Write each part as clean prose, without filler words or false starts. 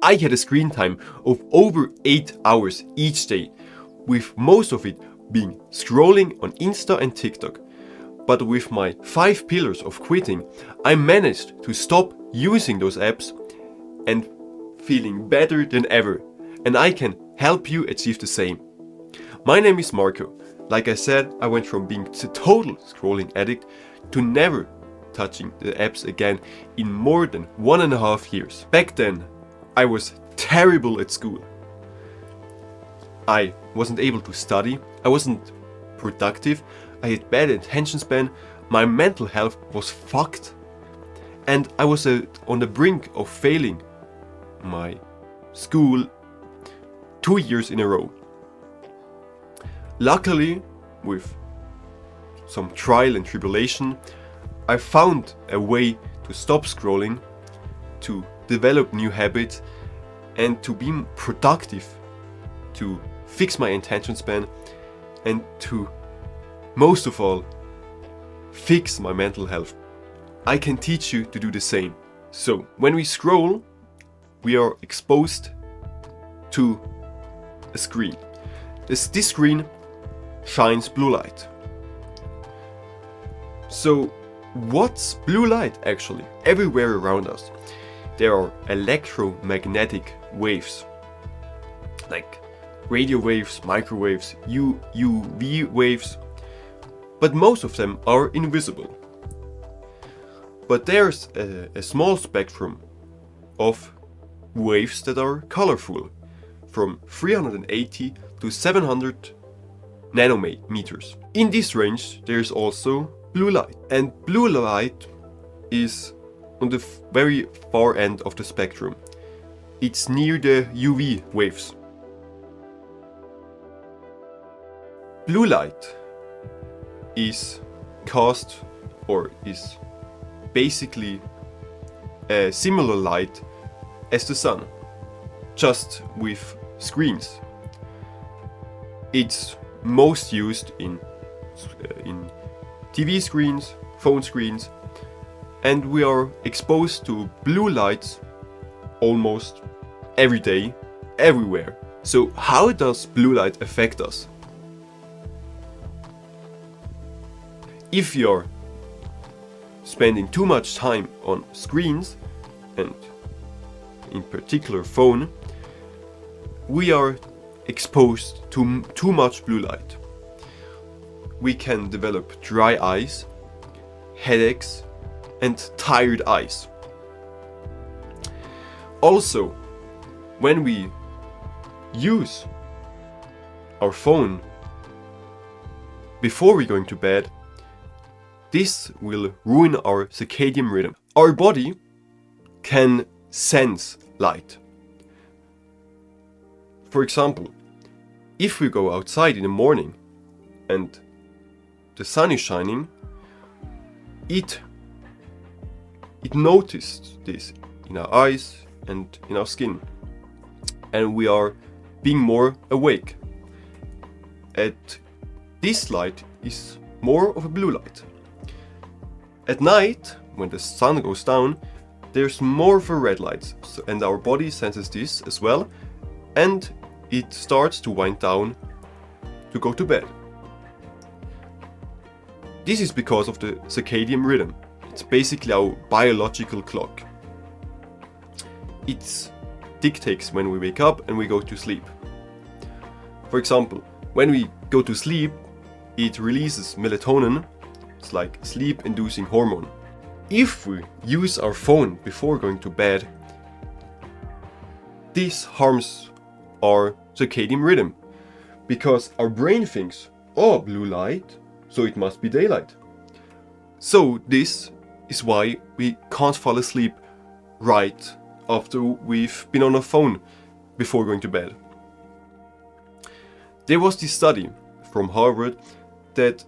I had a screen time of over 8 hours each day, with most of it being scrolling on Insta and TikTok. But with my 5 pillars of quitting, I managed to stop using those apps and feeling better than ever. And I can help you achieve the same. My name is Marco. Like I said, I went from being a total scrolling addict to never touching the apps again in more than 1.5 years. Back then, I was terrible at school. I wasn't able to study, I wasn't productive, I had bad attention span, my mental health was fucked, and I was on the brink of failing my school 2 years in a row. Luckily, with some trial and tribulation, I found a way to stop scrolling, to develop new habits, and to be productive, to fix my attention span, and to, most of all, fix my mental health. I can teach you to do the same. So, when we scroll, we are exposed to a screen. This screen shines blue light. So, what's blue light actually? Everywhere around us, there are electromagnetic waves, like radio waves, microwaves, UV waves, but most of them are invisible. But there's a small spectrum of waves that are colorful, from 380 to 700 nanometers. In this range, there's also blue light, and blue light is on the very far end of the spectrum. It's near the UV waves. Blue light is caused, or is basically a similar light as the sun, just with screens. It's most used in TV screens, phone screens, and we are exposed to blue lights almost every day, everywhere. So how does blue light affect us? If you're spending too much time on screens, and in particular phone, we are exposed to too much blue light. We can develop dry eyes, headaches, and tired eyes. Also, when we use our phone before we're going to bed, this will ruin our circadian rhythm. Our body can sense light. For example, if we go outside in the morning and the sun is shining, it noticed this in our eyes and in our skin, and we are being more awake. And this light is more of a blue light. At night, when the sun goes down, there's more of a red light, and our body senses this as well, and it starts to wind down to go to bed. This is because of the circadian rhythm. It's basically our biological clock. It dictates when we wake up and we go to sleep. For example, when we go to sleep, it releases melatonin. It's like a sleep-inducing hormone. If we use our phone before going to bed, this harms our circadian rhythm, because our brain thinks, oh, blue light, so it must be daylight. So this is why we can't fall asleep right after we've been on our phone before going to bed. There was this study from Harvard that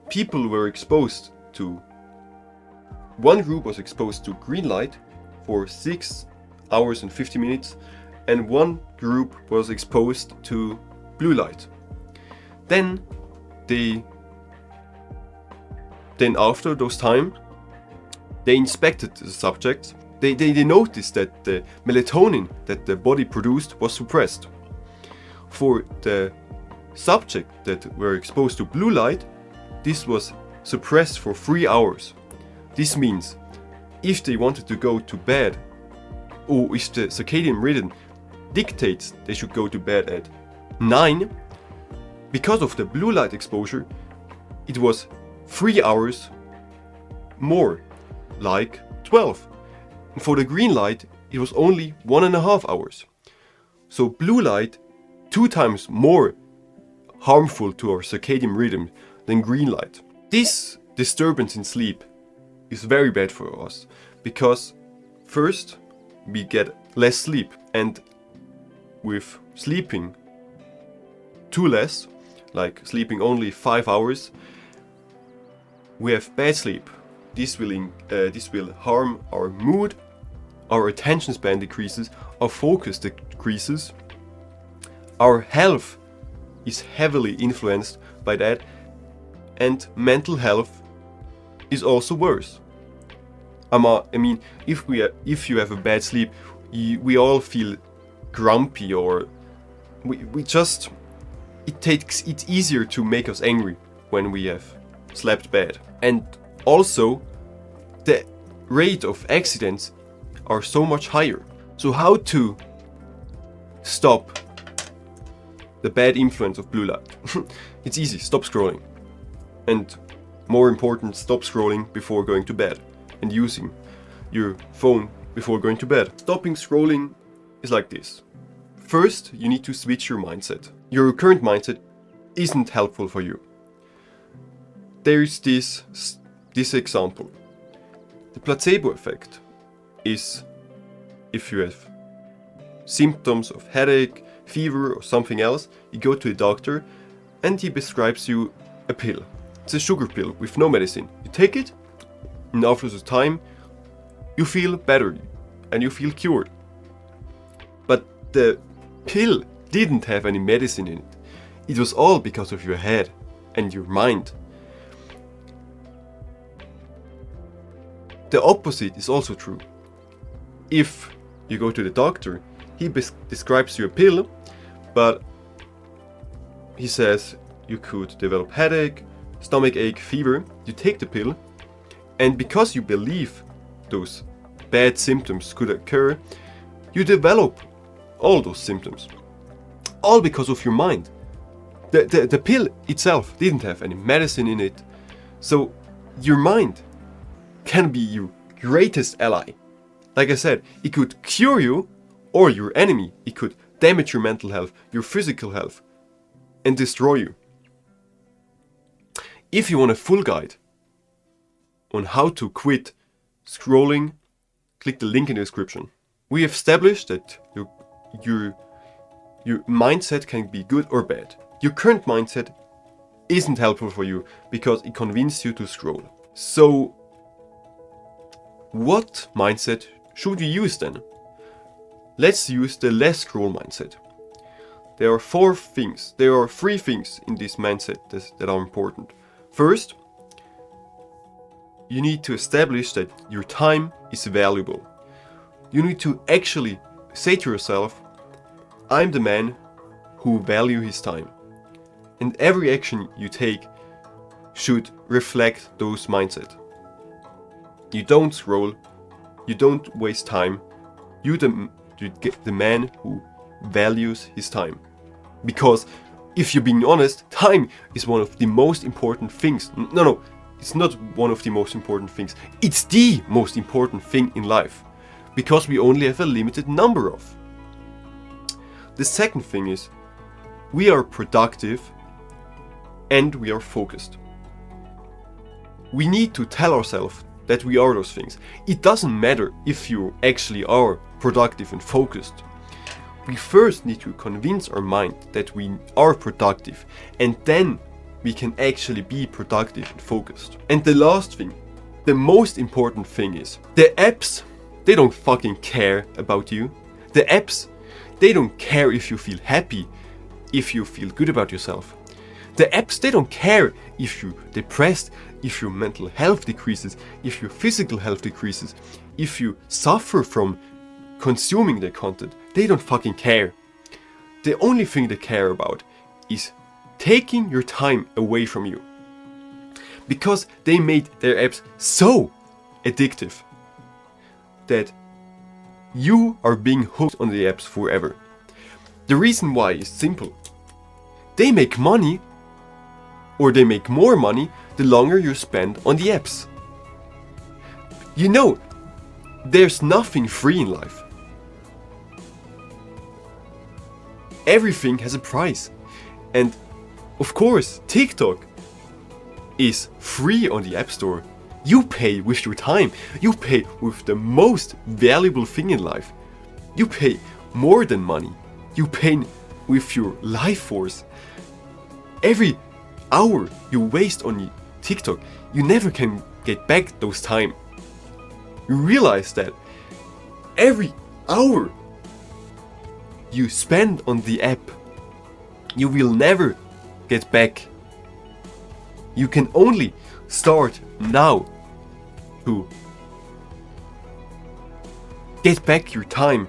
people were exposed to, one group was exposed to green light for 6 hours and 50 minutes, and one group was exposed to blue light. Then after those time, they inspected the subjects. they noticed that the melatonin that the body produced was suppressed. For the subject that were exposed to blue light, this was suppressed for 3 hours. This means if they wanted to go to bed, or if the circadian rhythm dictates they should go to bed at 9, because of the blue light exposure, it was 3 hours more, like 12. And for the green light, it was only 1.5 hours. So blue light 2 times more harmful to our circadian rhythm than green light. This disturbance in sleep is very bad for us because first we get less sleep, and with sleeping too less, like sleeping only 5 hours, we have bad sleep. This will harm our mood, our attention span decreases, our focus decreases, our health is heavily influenced by that, and mental health is also worse. I mean, if you have a bad sleep, we all feel grumpy, or it's easier to make us angry when we have slept bad. And also, the rate of accidents are so much higher. So how to stop the bad influence of blue light? It's easy, stop scrolling. And more important, stop scrolling before going to bed and using your phone before going to bed. Stopping scrolling is like this. First, you need to switch your mindset. Your current mindset isn't helpful for you. There's this example. The placebo effect is if you have symptoms of headache, fever, or something else, you go to a doctor and he prescribes you a pill. It's a sugar pill with no medicine. You take it, and after some time, you feel better and you feel cured. But the pill didn't have any medicine in it. It was all because of your head and your mind. The opposite is also true. If you go to the doctor, he describes you a pill, but he says you could develop headache, stomach ache, fever. You take the pill, and because you believe those bad symptoms could occur, you develop all those symptoms. All because of your mind. The pill itself didn't have any medicine in it, so your mind can be your greatest ally. Like I said, it could cure you or your enemy. It could damage your mental health, your physical health, and destroy you. If you want a full guide on how to quit scrolling, click the link in the description. We have established that your mindset can be good or bad. Your current mindset isn't helpful for you because it convinced you to scroll. So, what mindset should you use then? Let's use the less scroll mindset. There are 3 things in this mindset that are important. First, you need to establish that your time is valuable. You need to actually say to yourself, I'm the man who value his time. And every action you take should reflect those mindset. You don't scroll, you don't waste time, you're the man who values his time. Because if you're being honest, time is one of the most important things. No, it's not one of the most important things. It's the most important thing in life. Because we only have a limited number of. The second thing is, we are productive and we are focused. We need to tell ourselves that we are those things. It doesn't matter if you actually are productive and focused. We first need to convince our mind that we are productive, and then we can actually be productive and focused. And the last thing, the most important thing is, the apps, they don't fucking care about you. The apps, they don't care if you feel happy, if you feel good about yourself. The apps, they don't care if you're depressed, if your mental health decreases, if your physical health decreases. if you suffer from consuming the content, they don't fucking care. The only thing they care about is taking your time away from you. Because they made their apps so addictive that you are being hooked on the apps forever. The reason why is simple. They make money, or they make more money, the longer you spend on the apps. You know, there's nothing free in life. Everything has a price. And of course, TikTok is free on the App Store. You pay with your time. You pay with the most valuable thing in life. You pay more than money. You pay with your life force. Every hour you waste on TikTok, you never can get back those time. You realize that every hour you spend on the app, you will never get back. You can only start now to get back your time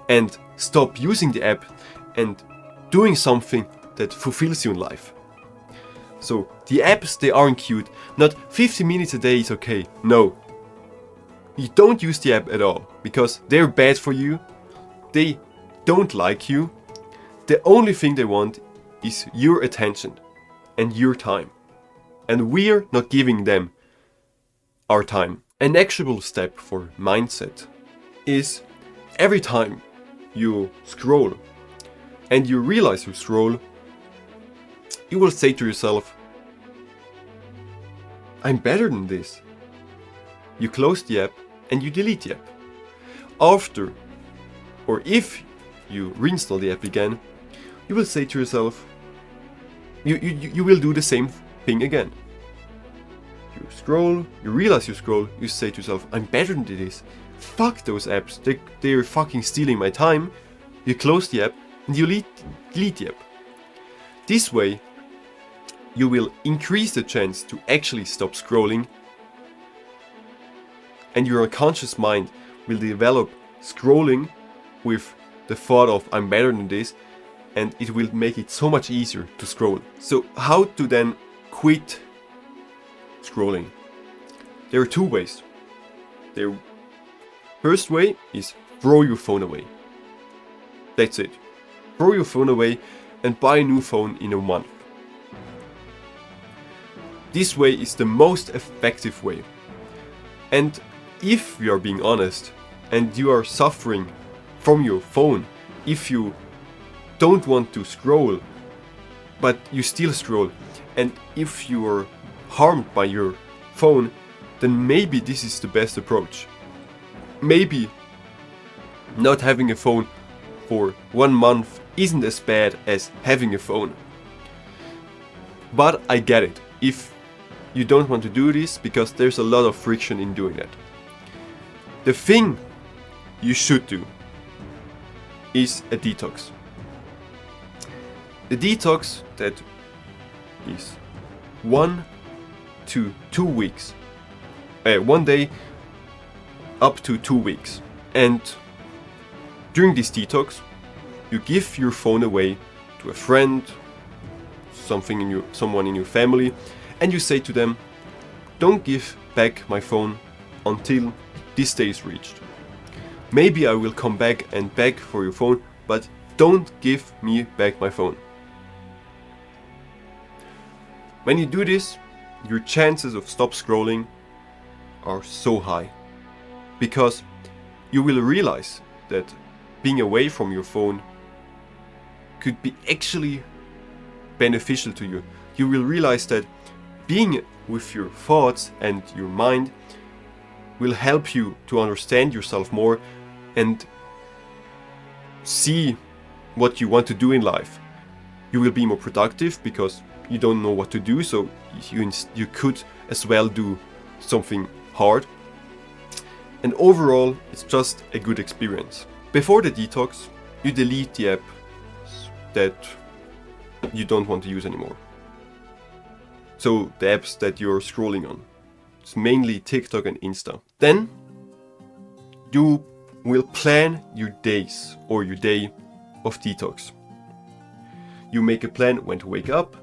and stop using the app and doing something that fulfills you in life. So the apps, they aren't cute. Not 50 minutes a day is okay. No. You don't use the app at all because they're bad for you. They don't like you. The only thing they want is your attention and your time. And we're not giving them our time. An actionable step for mindset is every time you scroll and you realize you scroll, you will say to yourself, I'm better than this. You close the app and you delete the app. After, or if you reinstall the app again, you will say to yourself, you will do the same thing again. You scroll, you realize you scroll, you say to yourself, I'm better than this. Fuck those apps, they're fucking stealing my time. You close the app and you delete the app. This way, you will increase the chance to actually stop scrolling, and your unconscious mind will develop scrolling with the thought of I'm better than this, and it will make it so much easier to scroll. So how to then quit scrolling? There are two ways. The first way is throw your phone away. That's it. Throw your phone away and buy a new phone in a month. This way is the most effective way. And if you are being honest and you are suffering from your phone, if you don't want to scroll but you still scroll, and if you are harmed by your phone, then maybe this is the best approach. Maybe not having a phone for 1 month isn't as bad as having a phone. But I get it if you don't want to do this, because there's a lot of friction in doing that. The thing you should do is a detox. The detox that is 1 to 2 weeks. 1 day up to 2 weeks. And during this detox, you give your phone away to a friend, someone in your family, and you say to them, don't give back my phone until this day is reached. Maybe I will come back and beg for your phone, but don't give me back my phone. When you do this, your chances of stop scrolling are so high, because you will realize that being away from your phone could be actually beneficial to you. You will realize that being with your thoughts and your mind will help you to understand yourself more and see what you want to do in life. You will be more productive because you don't know what to do, so you could as well do something hard. And overall, it's just a good experience. Before the detox, you delete the app that you don't want to use anymore. So the apps that you're scrolling on. It's mainly TikTok and Insta. Then you will plan your days or your day of detox. You make a plan when to wake up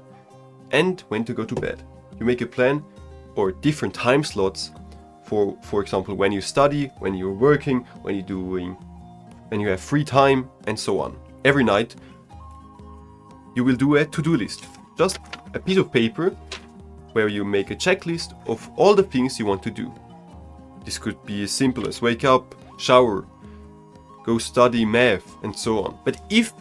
and when to go to bed. You make a plan or different time slots for example, when you study, when you're working, when you have free time, and so on. Every night you will do a to-do list. Just a piece of paper where you make a checklist of all the things you want to do. This could be as simple as wake up, shower, go study math, and so on. But if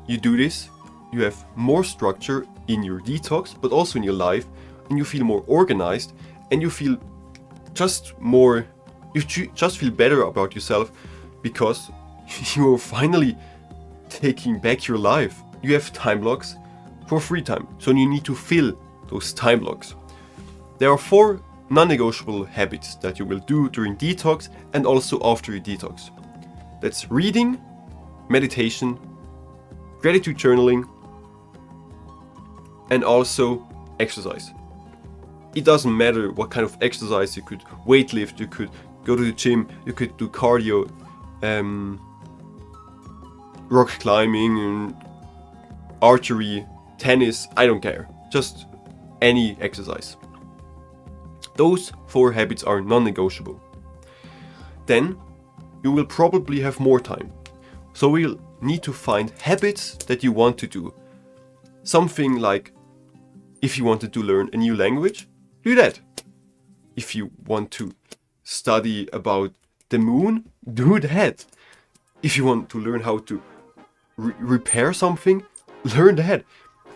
you do this, you have more structure in your detox, but also in your life, and you feel more organized, and you feel just feel better about yourself because you are finally taking back your life. You have time blocks for free time, so you need to fill those time blocks. There are 4 non-negotiable habits that you will do during detox and also after your detox. That's reading, meditation, gratitude journaling, and also exercise. It doesn't matter what kind of exercise. You could weightlift, you could go to the gym, you could do cardio, rock climbing, archery, tennis, I don't care. Just any exercise. Those 4 habits are non-negotiable. Then you will probably have more time. So we'll need to find habits that you want to do. Something like, if you wanted to learn a new language, do that. If you want to study about the moon, do that. If you want to learn how to repair something, learn that.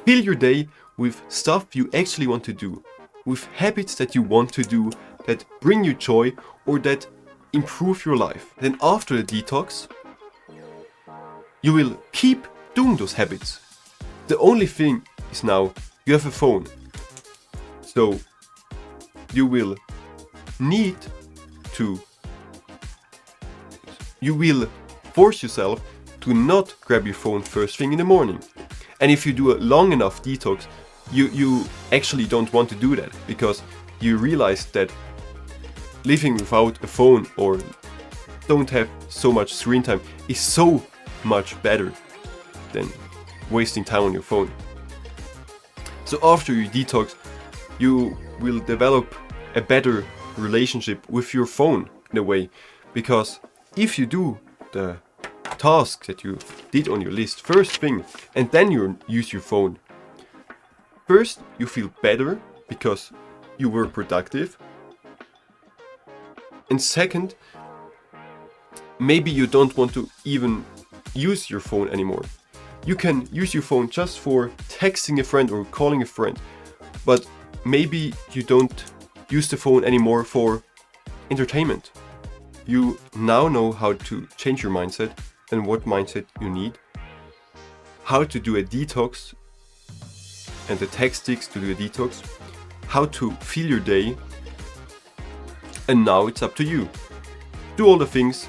Fill your day with stuff you actually want to do, with habits that you want to do, that bring you joy or that improve your life. Then after the detox, you will keep doing those habits. The only thing is now you have a phone. So you will force yourself to not grab your phone first thing in the morning. And if you do a long enough detox, you actually don't want to do that, because you realize that living without a phone or don't have so much screen time is so much better than wasting time on your phone. So after you detox, you will develop a better relationship with your phone in a way, because if you do the tasks that you did on your list first thing and then you use your phone, first you feel better because you were productive, and second, maybe you don't want to even use your phone anymore. You can use your phone just for texting a friend or calling a friend, but maybe you don't use the phone anymore for entertainment. You now know how to change your mindset and what mindset you need, how to do a detox and the tactics to do a detox, how to fill your day, and now it's up to you. Do all the things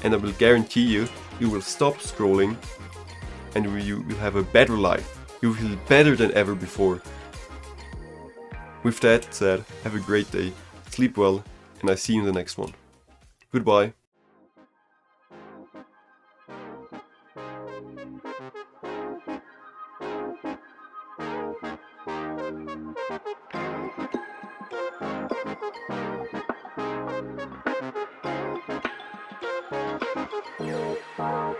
and I will guarantee you will stop scrolling and you will have a better life. You will feel better than ever before. With that said, have a great day, sleep well, and I see you in the next one. Goodbye. Wow.